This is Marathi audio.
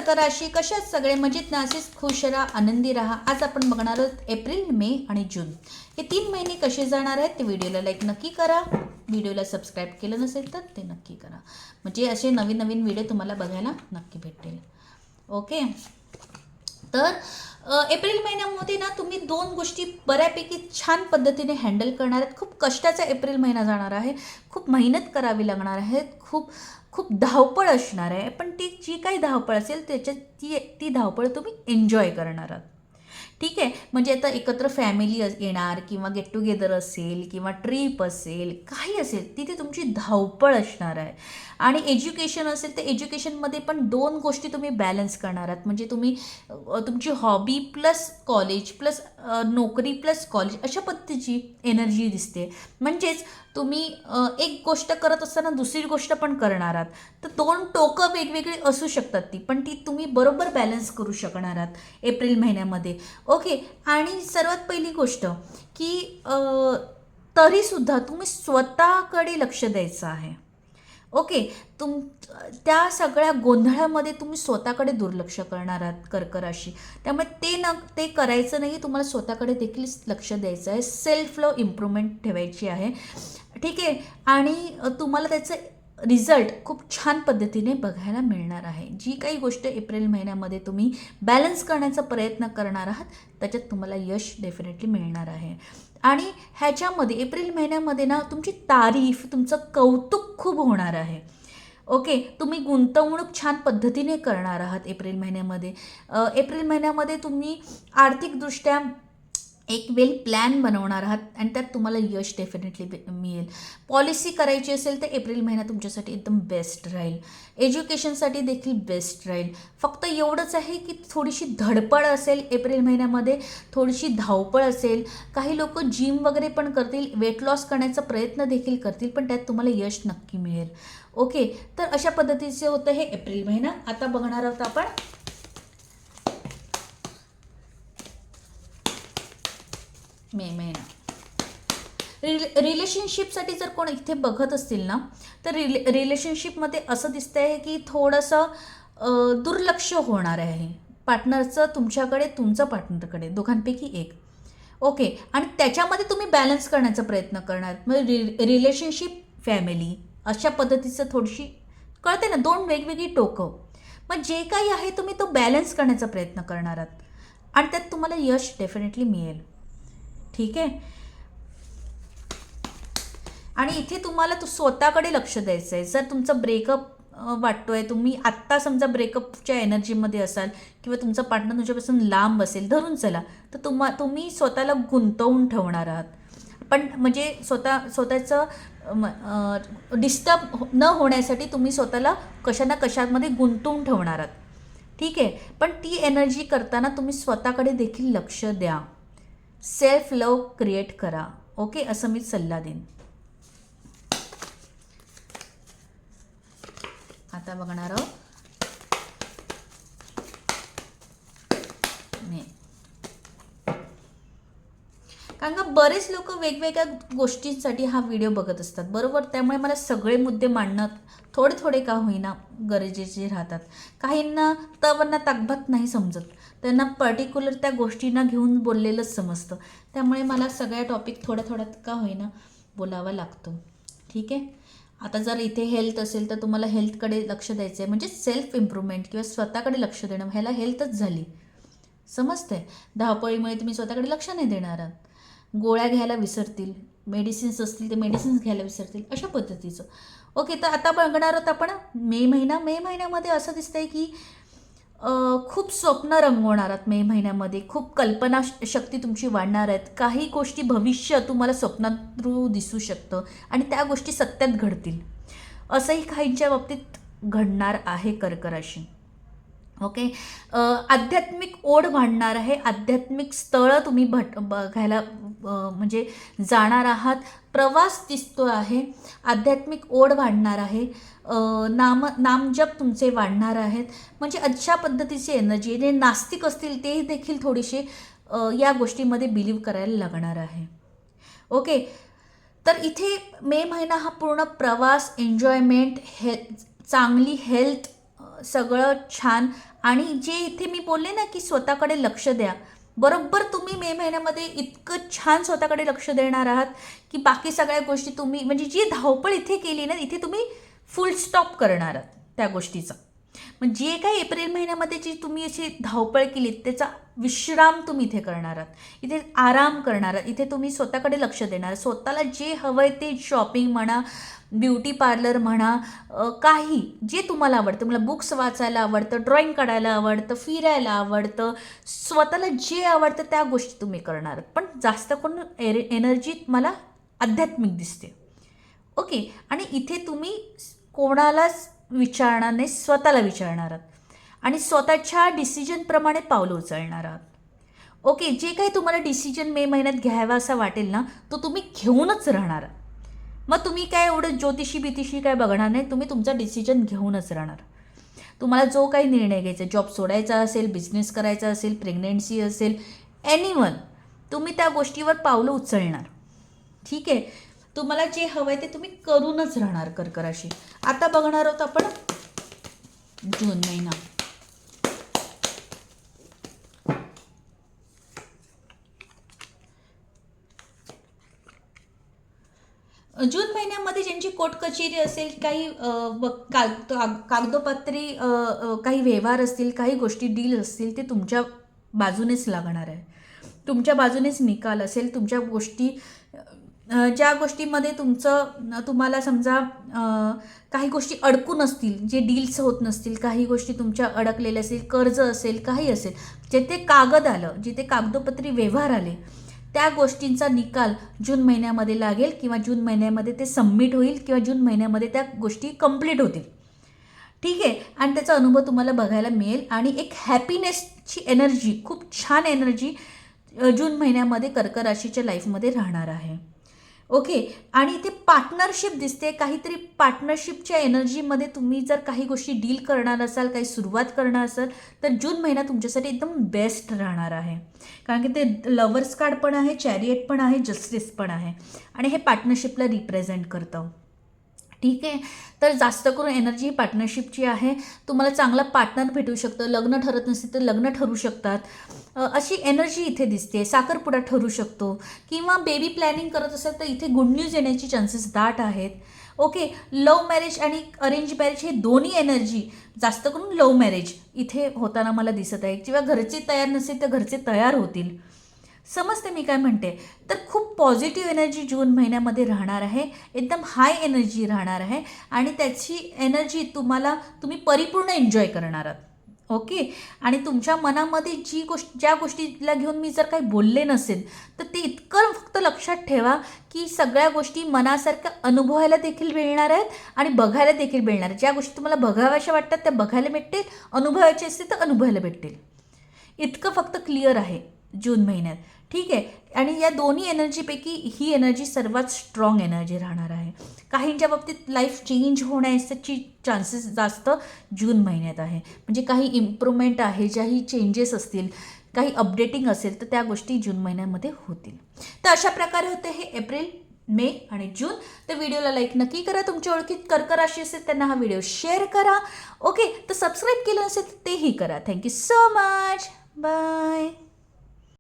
कर्क राशी, कशात सगळे मजेत ना, असेच खुश राहा, आनंदी राहा. आज आपण बघणार आहोत एप्रिल, मे आणि जून हे 3 महिने कसे जाणार आहेत. ते व्हिडिओला लाईक नक्की करा, व्हिडिओला सबस्क्राईब केलं नसेल तर ते नक्की करा, म्हणजे असे नवीन नवीन व्हिडिओ तुम्हाला बघायला नक्की भेटेल. ओके, तर एप्रिल महिन्यामध्ये ना तुम्ही 2 गोष्टी बऱ्यापैकी छान पद्धतीने हँडल करणार आहेत. खूप कष्टाचा एप्रिल महिना जाणार आहे, खूप मेहनत करावी लागणार आहे, खूप खूप धावपळ असणार आहे. पण ती जी काही धावपळ असेल त्याच्यात ती धावपळ तुम्ही एन्जॉय करणार आहात. ठीक आहे, म्हणजे आता एकत्र फॅमिली येणार किंवा गेट टुगेदर असेल किंवा ट्रीप असेल, काही असेल, तिथे तुमची धावपळ असणार आहे. आणि एज्युकेशन असेल तर एज्युकेशनमध्ये पण 2 गोष्टी तुम्ही बॅलन्स करणार आहात. म्हणजे तुम्ही तुमची हॉबी प्लस कॉलेज प्लस नोकरी प्लस कॉलेज अशा पद्धतीची एनर्जी दिसते. म्हणजेच तुम्ही एक गोष्ट करत असताना दुसरी गोष्ट पण करणार आहात. तर 2 टोकं वेगवेगळी असू शकतात ती, पण ती तुम्ही बरोबर बॅलन्स करू शकणार आहात एप्रिल महिन्यामध्ये. ओके, आणि सर्वात पहिली गोष्ट की तरीसुद्धा तुम्ही स्वतःकडे लक्ष द्यायचं आहे. ओके, त्या सगळ्या गोंधळामध्ये तुम्ही स्वतःकडे दुर्लक्ष करणार आहात कर्क राशी. त्यामुळे ते करायचं नाही, तुम्हाला स्वतःकडे देखील लक्ष द्यायचं आहे. सेल्फ लव्ह इम्प्रूव्हमेंट ठेवायची आहे. ठीक आहे, आणि तुम्हाला त्याचं रिझल्ट खूप छान पद्धतीने बघायला मिळणार आहे. जी काही गोष्ट एप्रिल महिन्यामध्ये तुम्ही बॅलन्स करण्याचा प्रयत्न करणार आहात त्याच्यात तुम्हाला यश डेफिनेटली मिळणार आहे. आणि ह्याच्यामध्ये एप्रिल महिन्यामध्ये ना तुमची तारीफ, तुमचं कौतुक खूप होणार आहे. ओके, तुम्ही गुंतवणूक छान पद्धतीने करणार आहात एप्रिल महिन्यामध्ये. एप्रिल महिन्यामध्ये तुम्ही आर्थिकदृष्ट्या एक वेल प्लॅन बनवणार आहात आणि त्यात तुम्हाला यश डेफिनेटली मिळेल. पॉलिसी करायची असेल तर एप्रिल महिना तुमच्यासाठी एकदम बेस्ट राहील. एज्युकेशनसाठी देखील बेस्ट राहील. फक्त एवढंच आहे की थोडीशी धडपड असेल एप्रिल महिन्यामध्ये, थोडीशी धावपळ असेल. काही लोक जिम वगैरे पण करतील, वेट लॉस करण्याचा प्रयत्न देखील करतील, पण त्यात तुम्हाला यश नक्की मिळेल. ओके, तर अशा पद्धतीचे होतं हे एप्रिल महिना. आता बघणार आहोत आपण मे महिना. रिलेशनशिपसाठी जर कोण इथे बघत असतील ना, तर रिलेशनशिपमध्ये असं दिसतं आहे की थोडंसं दुर्लक्ष होणार आहे पार्टनरचं तुमच्याकडे, तुमचं पार्टनरकडे, दोघांपैकी एक. ओके, आणि त्याच्यामध्ये तुम्ही बॅलन्स करण्याचा प्रयत्न करणार. म्हणजे रिलेशनशिप, फॅमिली अशा पद्धतीचं थोडीशी कळते ना, 2 वेगवेगळी टोकं. मग जे काही आहे तुम्ही तो बॅलन्स करण्याचा प्रयत्न करणार आहात आणि त्यात तुम्हाला यश डेफिनेटली मिळेल. ठीक आहे, आणि इथे तुम्हाला स्वतःकडे लक्ष द्यायचं आहे. जर तुमचं ब्रेकअप वाटतोय, तुम्ही आत्ता समजा ब्रेकअपच्या एनर्जीमध्ये असाल किंवा तुमचा पार्टनर तुमच्यापासून लांब असेल, धरून चला, तर तुम्ही स्वतःला गुंतवून ठेवणार आहात. पण म्हणजे स्वतःचं डिस्टर्ब न होण्यासाठी तुम्ही स्वतःला कशा ना कशामध्ये गुंतवून ठेवणार आहात. ठीक आहे, पण ती एनर्जी करताना तुम्ही स्वतःकडे देखील लक्ष द्या. सेल्फ लव्ह क्रिएट करा. ओके, असं मी सल्ला देईन. आता बघणार आहोत मे. कारण का बरेच लोक वेगवेगळ्या गोष्टींसाठी हा व्हिडिओ बघत असतात, बरोबर. त्यामुळे मला सगळे मुद्दे मांडणं थोडे थोडे का होईना गरजेचे राहतात. काहींना तवना ताकभात नाही समजत, त्यांना पर्टिक्युलर त्या गोष्टींना घेऊन बोललेलंच समजतं. त्यामुळे मला सगळ्या टॉपिक थोड्या थोड्यात का होईना बोलावा लागतो. ठीक आहे, आता जर इथे हेल्थ असेल तर तुम्हाला हेल्थकडे लक्ष द्यायचं आहे. म्हणजे सेल्फ इम्प्रूव्हमेंट किंवा स्वतःकडे लक्ष देणं, ह्याला हेल्थच झाली, समजते. धावपळीमुळे तुम्ही स्वतःकडे लक्ष नाही देणार आहात. गोळ्या घ्यायला विसरतील, मेडिसिन्स असतील ते मेडिसिन्स घ्यायला विसरतील, अशा पद्धतीचं. ओके, तर आता बघणार आहोत आपण मे महिना. मे महिन्यामध्ये असं दिसतंय की खूप स्वप्न रंगवणार आहात मे महिन्यामध्ये. खूप कल्पनाशक्ती तुमची वाढणार आहेत. काही गोष्टी भविष्य तुम्हाला स्वप्नात थ्रू दिसू शकतं आणि त्या गोष्टी सत्यात घडतील, असंही काहींच्या बाबतीत घडणार आहे कर्क राशी. ओके, आध्यात्मिक ओढ वाढणार आहे. आध्यात्मिक स्थळं तुम्ही बघायला म्हणजे जाणार आहात. प्रवास दिसतो आहे. आध्यात्मिक ओढ वाढणार आहे. नामजप तुमचे वाढणार आहेत. म्हणजे अशा पद्धतीची एनर्जी. जे नास्तिक असतील ते देखील थोडेसे या गोष्टीमध्ये बिलीव्ह करायला लागणार आहे. ओके, तर इथे मे महिना हा पूर्ण प्रवास, एन्जॉयमेंट, चांगली हेल्थ, सगळं छान. आणि जे इथे मी बोलले ना की स्वतःकडे लक्ष द्या, बरोबर तुम्ही मे महिन्यामध्ये इतकं छान स्वतःकडे लक्ष देणार आहात की बाकी सगळ्या गोष्टी तुम्ही म्हणजे जी धावपळ इथे केली ना, इथे तुम्ही फुल स्टॉप करणार आहात त्या गोष्टीचा. मग जे काही एप्रिल महिन्यामध्ये जी तुम्ही अशी धावपळ केली त्याचा विश्राम तुम्ही इथे करणार आहात, इथे आराम करणार आहात, इथे तुम्ही स्वतःकडे लक्ष देणार. स्वतःला जे हवं आहे ते शॉपिंग म्हणा, ब्युटी पार्लर म्हणा, काही जे तुम्हाला आवडतं, मला बुक्स वाचायला आवडतं, ड्रॉइंग काढायला आवडतं, फिरायला आवडतं, स्वतःला जे आवडतं त्या गोष्टी तुम्ही करणार. पण जास्त करून एनर्जी मला आध्यात्मिक दिसते. ओके. आणि इथे तुम्ही कोणालाच विचारणार नाही, स्वतःला विचारणार आहात आणि स्वतःच्या डिसिजनप्रमाणे पावलं उचलणार आहात. ओके. जे काही तुम्हाला डिसिजन मे महिन्यात घ्यावा असा वाटेल ना, तो तुम्ही घेऊनच राहणार. मग तुम्ही काय एवढं ज्योतिषी बितिषी काय बघणार नाही, तुम्ही तुमचा डिसिजन घेऊनच राहणार. तुम्हाला जो काही निर्णय घ्यायचा, जॉब सोडायचा असेल, बिझनेस करायचा असेल, प्रेग्नेन्सी असेल, एनिवन, तुम्ही त्या गोष्टीवर पावलं उचलणार. ठीक आहे. तुम्हाला जे हवं आहे ते तुम्ही करूनच राहणार कर्क राशी. आता बघणार आहोत आपण जून महिना. जून महिन्यामध्ये ज्यांची कोर्ट कचेरी असेल, काही कागदोपत्री काही व्यवहार असतील, काही गोष्टी डील असतील, ते तुमच्या बाजूनेच लागणार आहे. तुमच्या बाजूनेच निकाल असेल. तुमच्या गोष्टी ज्या गोष्टीमध्ये तुम्हाला समजा काही गोष्टी अडकून असतील, जे डील्स होत नसतील, काही गोष्टी तुमच्या अडकलेल्या असेल, कर्ज असेल, काही असेल, जिथे कागद आलं, जिथे कागदोपत्री व्यवहार आले, त्या गोष्टींचा निकाल जून महिन्यामध्ये लागेल किंवा जून महिन्यामध्ये ते सबमिट होईल किंवा जून महिन्यामध्ये त्या गोष्टी कंप्लीट होतील. ठीक आहे. आणि त्याचा अनुभव तुम्हाला बघायला मिळेल आणि एक हॅपीनेसची एनर्जी, खूप छान एनर्जी जून महिन्यामध्ये कर्क राशीच्या लाईफमध्ये राहणार आहे. ओके. आणि इथे पार्टनरशिप दिसते. काहीतरी पार्टनरशिपच्या एनर्जीमध्ये तुम्ही जर काही गोष्टी डील करणार असाल, काही सुरुवात करणार असाल, तर जून महिना तुमच्यासाठी एकदम बेस्ट राहणार आहे. कारण की ते लवर्स कार्ड पण आहे, चॅरियट पण आहे, जस्टिस पण आहे आणि हे पार्टनरशिपला रिप्रेझेंट करतं. ठीक आहे. तर जास्त करून एनर्जी ही पार्टनरशिपची आहे. तुम्हाला चांगला पार्टनर भेटू शकतं. लग्न ठरत नसेल तर लग्न ठरू शकतात, अशी एनर्जी इथे दिसते. साखरपुडा ठरू शकतो किंवा बेबी प्लॅनिंग करत असेल तर इथे गुड न्यूज येण्याची चान्सेस दाट आहेत. ओके. लव्ह मॅरेज आणि अरेंज मॅरेज हे दोन्ही एनर्जी, जास्त करून लव्ह मॅरेज इथे होताना मला दिसत आहे. किंवा घरचे तयार नसेल तर घरचे तयार होतील. समजते मी काय म्हणते. तर खूप पॉझिटिव्ह एनर्जी जून महिन्यामध्ये राहणार आहे. एकदम हाय एनर्जी राहणार आहे आणि त्याची एनर्जी तुम्ही परिपूर्ण एन्जॉय करणार आहात. ओके. आणि तुमच्या मनामध्ये ज्या गोष्टीला घेऊन मी जर काही बोलले नसेल तर ते इतकं फक्त लक्षात ठेवा की सगळ्या गोष्टी मनासारख्या अनुभवायला देखील मिळणार आहेत आणि बघायला देखील मिळणार आहेत. ज्या गोष्टी तुम्हाला बघाव्याशा वाटतात त्या बघायला भेटतील, अनुभवायचे असतील तर अनुभवायला भेटतील. इतकं फक्त क्लिअर आहे जून महिन्यात. ठीक आहे. आणि या दोन्ही एनर्जीपैकी ही एनर्जी सर्वात स्ट्रॉंग एनर्जी राहणार आहे. काहींच्या बाबतीत लाईफ चेंज होण्याची चान्सेस जास्त जून महिन्यात आहे. म्हणजे काही इम्प्रूव्हमेंट आहे, ज्याही चेंजेस असतील, काही अपडेटिंग असेल तर त्या गोष्टी जून महिन्यामध्ये होतील. तर अशा प्रकारे होते हे एप्रिल, मे आणि जून. तर व्हिडिओला लाईक नक्की करा. तुमच्या ओळखीत कर्क राशी असेल त्यांना हा व्हिडिओ शेअर करा. ओके. तर सबस्क्राईब केलं असेल तर तेही करा. Thank you so much. बाय.